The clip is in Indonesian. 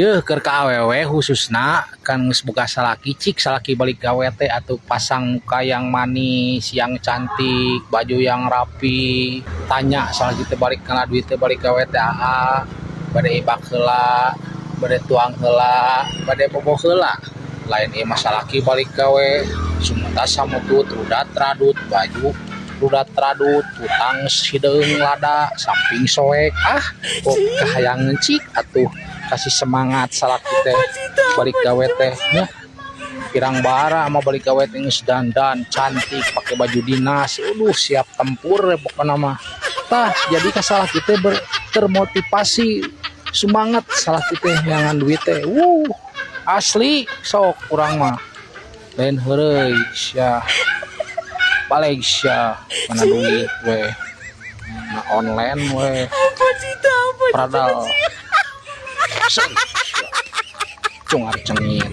Keur ka awewe khususna kan geus boga salaki cik salaki balik gawe teh atuh pasang muka yang manis, yang cantik, baju yang rapi. Tanya salaki teh balik kana duit teh balik gawe teh aa, bade ibak heula, bade tuang heula, bade boboh heula. Lain ieu mah salaki balik gawe sumata samutut rudat radut baju rudat radut utang hideung lada samping soek kok kahayangan cik atuh kasih semangat salaki teh balik gawe teh nya pirang bara sama balik gawe teh geus dandan cantik pakai baju dinas siap tempur pokona mah tah jadi ka salaki teh termotivasi semangat salaki teh nyangan duit teh asli sok kurang mah lain heureuy sia balik sia mana duit we na online we pradal cungar cengir